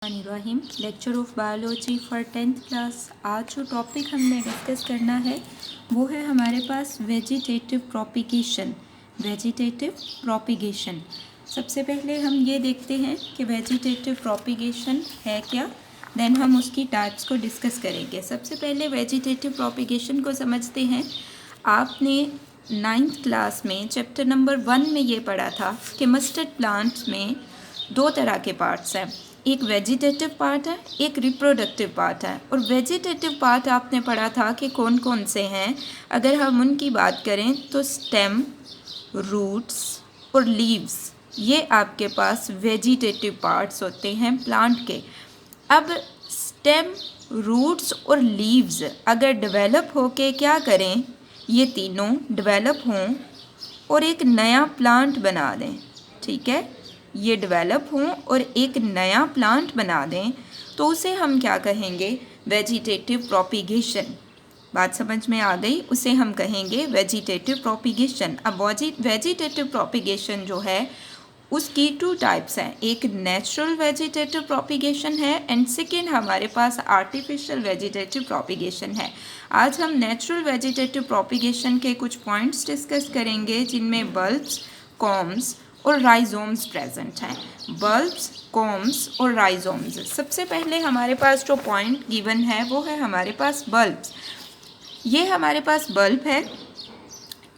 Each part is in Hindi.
Rahim lecture of biology for 10th class. आज जो टॉपिक हमने डिस्कस करना है वो है हमारे पास वेजिटेटिव प्रोपिगेशन। सबसे पहले हम ये देखते हैं कि वेजिटेटिव प्रोपिगेशन है क्या, देन हम उसकी टाइप्स को डिस्कस करेंगे। सबसे पहले वेजिटेटिव प्रोपिगेशन को समझते हैं। आपने 9th क्लास में चैप्टर नंबर 1 में ये पढ़ा था कि मस्टर्ड प्लांट्स में दो तरह के पार्ट्स हैं, एक वेजिटेटिव पार्ट है, एक रिप्रोडक्टिव पार्ट है। और वेजिटेटिव पार्ट आपने पढ़ा था कि कौन कौन से हैं। अगर हम उनकी बात करें तो स्टेम, रूट्स और लीव्स, ये आपके पास वेजिटेटिव पार्ट्स होते हैं प्लांट के। अब स्टेम, रूट्स और लीव्स अगर डेवलप होके क्या करें, ये तीनों डेवलप हों और एक नया प्लांट बना दें, ठीक है, ये डेवलप हों और एक नया प्लांट बना दें, तो उसे हम क्या कहेंगे, वेजिटेटिव प्रोपिगेशन। बात समझ में आ गई, उसे हम कहेंगे वेजिटेटिव प्रोपिगेशन। अब वेजिटेटिव प्रोपिगेशन जो है उसकी 2 टाइप्स हैं, एक नेचुरल वेजिटेटिव प्रोपिगेशन है एंड सेकेंड हमारे पास आर्टिफिशियल वेजिटेटिव प्रोपिगेशन है। आज हम नेचुरल वेजिटेटिव प्रोपिगेशन के कुछ पॉइंट्स डिस्कस करेंगे जिनमें बल्ब्स, कॉम्स और राइजोम्स प्रेजेंट हैं। बल्ब्स, कॉम्स और राइजोम्स। सबसे पहले हमारे पास जो पॉइंट गिवन है वो है हमारे पास बल्ब्स। ये हमारे पास बल्ब है,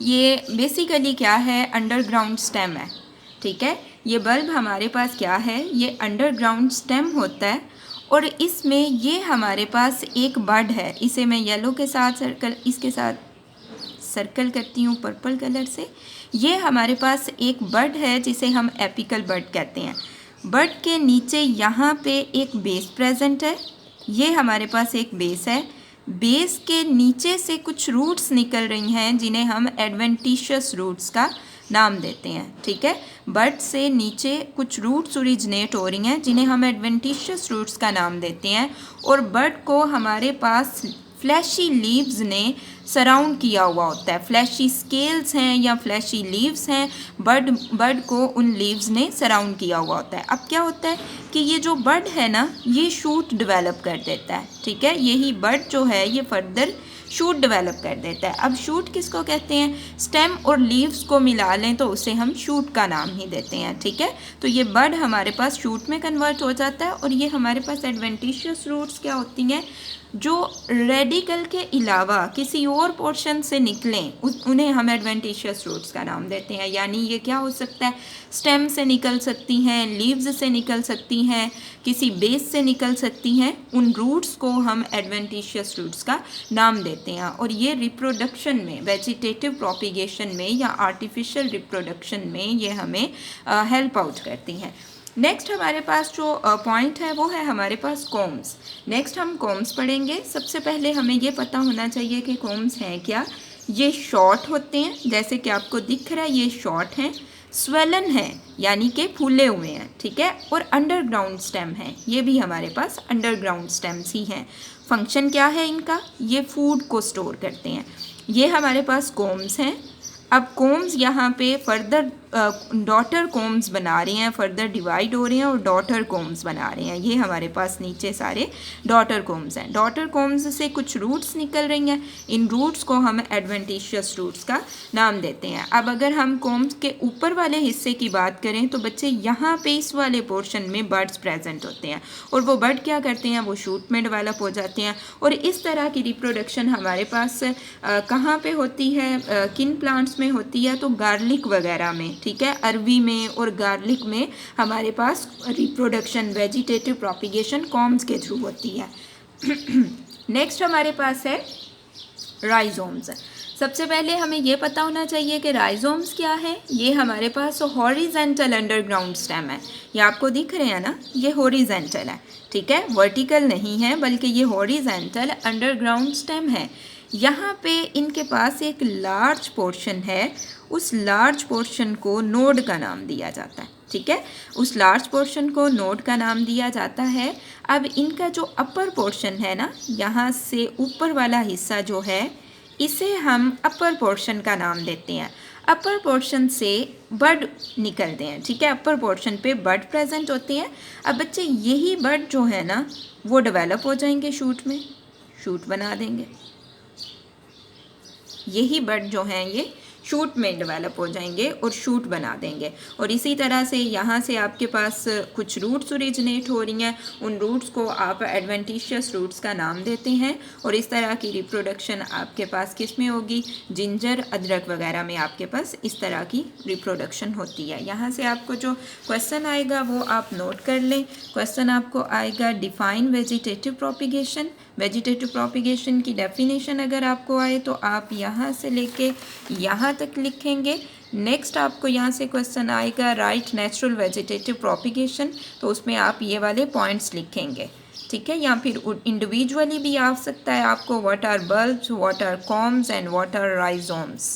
ये बेसिकली क्या है, अंडरग्राउंड स्टेम है, ठीक है। ये बल्ब हमारे पास क्या है, ये अंडरग्राउंड स्टेम होता है और इसमें ये हमारे पास एक बड है। इसे मैं येलो के साथ सर्कल, इसके साथ सर्कल करती हूँ पर्पल कलर से। ये हमारे पास एक बड है जिसे हम एपिकल बड कहते हैं। बड के नीचे यहाँ पे एक बेस प्रेजेंट है, ये हमारे पास एक बेस है। बेस के नीचे से कुछ रूट्स निकल रही हैं जिन्हें हम एडवेंटिशियस रूट्स का नाम देते हैं, ठीक है। बड से नीचे कुछ रूट्स ओरिजिनेट हो रही हैं जिन्हें हम एडवेंटिशियस रूट्स का नाम देते हैं। और बड को हमारे पास फ्लैशी लीव्स ने सराउंड किया हुआ होता है। फ्लैशी स्केल्स हैं या फ्लैशी लीव्स हैं, बड को उन लीव्स ने सराउंड किया हुआ होता है। अब क्या होता है कि ये जो बड है ना, ये शूट डेवलप कर देता है, ठीक है। यही बड जो है ये फर्दर शूट डेवलप कर देता है। अब शूट किसको कहते हैं, स्टेम और लीव्स को मिला लें तो उसे हम शूट का नाम ही देते हैं, ठीक है। तो ये बड हमारे पास शूट में कन्वर्ट हो जाता है और ये हमारे पास एडवेंटिशियस रूट्स क्या होती हैं, जो रेडिकल के अलावा किसी और पोर्शन से निकलें उन्हें हम एडवेंटिशियस रूट्स का नाम देते हैं। यानी ये क्या हो सकता है, स्टेम से निकल सकती हैं, लीव्स से निकल सकती हैं, किसी बेस से निकल सकती हैं। उन रूट्स को हम एडवेंटिशियस रूट्स का नाम देते हैं। और ये रिप्रोडक्शन में, वेजिटेटिव प्रोपिगेशन में या आर्टिफिशियल रिप्रोडक्शन में ये हमें हेल्प आउट करती हैं। नेक्स्ट हमारे पास जो पॉइंट है वो है हमारे पास कॉम्स। नेक्स्ट हम कॉम्स पढ़ेंगे। सबसे पहले हमें ये पता होना चाहिए कि कॉम्स हैं क्या। ये शॉर्ट होते हैं, जैसे कि आपको दिख रहा है ये शॉर्ट हैं, स्वेलन है यानी कि फूले हुए हैं, ठीक है। और अंडरग्राउंड स्टेम है, ये भी हमारे पास अंडरग्राउंड स्टेम्स ही हैं। फंक्शन क्या है इनका, ये फूड को स्टोर करते हैं। ये हमारे पास कॉम्स हैं। अब कॉम्स यहाँ पे फर्दर डॉटर कॉम्स बना रहे हैं, फर्दर डिवाइड हो रहे हैं और डॉटर कॉम्स बना रहे हैं। ये हमारे पास नीचे सारे डॉटर कॉम्स हैं। डॉटर कॉम्स से कुछ रूट्स निकल रही हैं, इन रूट्स को हम एडवेंटिशियस रूट्स का नाम देते हैं। अब अगर हम कॉम्स के ऊपर वाले हिस्से की बात करें तो बच्चे यहाँ पे इस वाले पोर्शन में बर्ड्स प्रेजेंट होते हैं और वो बर्ड क्या करते हैं, वो शूट में डेवलप हो जाते हैं। और इस तरह की रिप्रोडक्शन हमारे पास कहाँ पे होती है, किन प्लांट्स में होती है, तो गार्लिक वगैरह में, ठीक है। अरवी में और गार्लिक में हमारे पास रिप्रोडक्शन, वेजिटेटिव प्रोपिगेशन कॉम्स के थ्रू होती है। नेक्स्ट हमारे पास है राइजोम्स। सबसे पहले हमें ये पता होना चाहिए कि राइजोम्स क्या है। ये हमारे पास हॉरिजेंटल अंडरग्राउंड स्टेम है, ये आपको दिख रहे हैं ना, ये हॉरिजेंटल है, ठीक है, वर्टिकल नहीं है बल्कि ये हॉरिजेंटल अंडरग्राउंड स्टेम है। यहाँ पे इनके पास एक लार्ज पोर्शन है, उस लार्ज पोर्शन को नोड का नाम दिया जाता है, ठीक है। उस लार्ज पोर्शन को नोड का नाम दिया जाता है। अब इनका जो अपर पोर्शन है ना, यहाँ से ऊपर वाला हिस्सा जो है, इसे हम अपर पोर्शन का नाम देते हैं। अपर पोर्शन से बड निकलते हैं, ठीक है, अपर पोर्शन पे बड प्रेजेंट होती हैं। अब बच्चे यही बड जो है ना वो डेवलप हो जाएंगे शूट में, शूट बना देंगे। यही बड जो हैं ये शूट में डेवलप हो जाएंगे और शूट बना देंगे। और इसी तरह से यहाँ से आपके पास कुछ रूट्स ओरिजिनेट हो रही हैं, उन रूट्स को आप एडवेंटिशियस रूट्स का नाम देते हैं। और इस तरह की रिप्रोडक्शन आपके पास किस में होगी, जिंजर, अदरक वगैरह में आपके पास इस तरह की रिप्रोडक्शन होती है। यहाँ से आपको जो क्वेश्चन आएगा वो आप नोट कर लें। क्वेश्चन आपको आएगा define vegetative propagation. Vegetative propagation की डेफिनेशन अगर आपको आए तो आप यहाँ से लेके यहाँ तक लिखेंगे। नेक्स्ट आपको यहाँ से क्वेश्चन आएगा राइट नेचुरल वेजिटेटिव प्रोपिगेशन, तो उसमें आप ये वाले पॉइंट्स लिखेंगे, ठीक है। या फिर इंडिविजुअली भी आ सकता है आपको, what are bulbs, what are corms and what are rhizomes.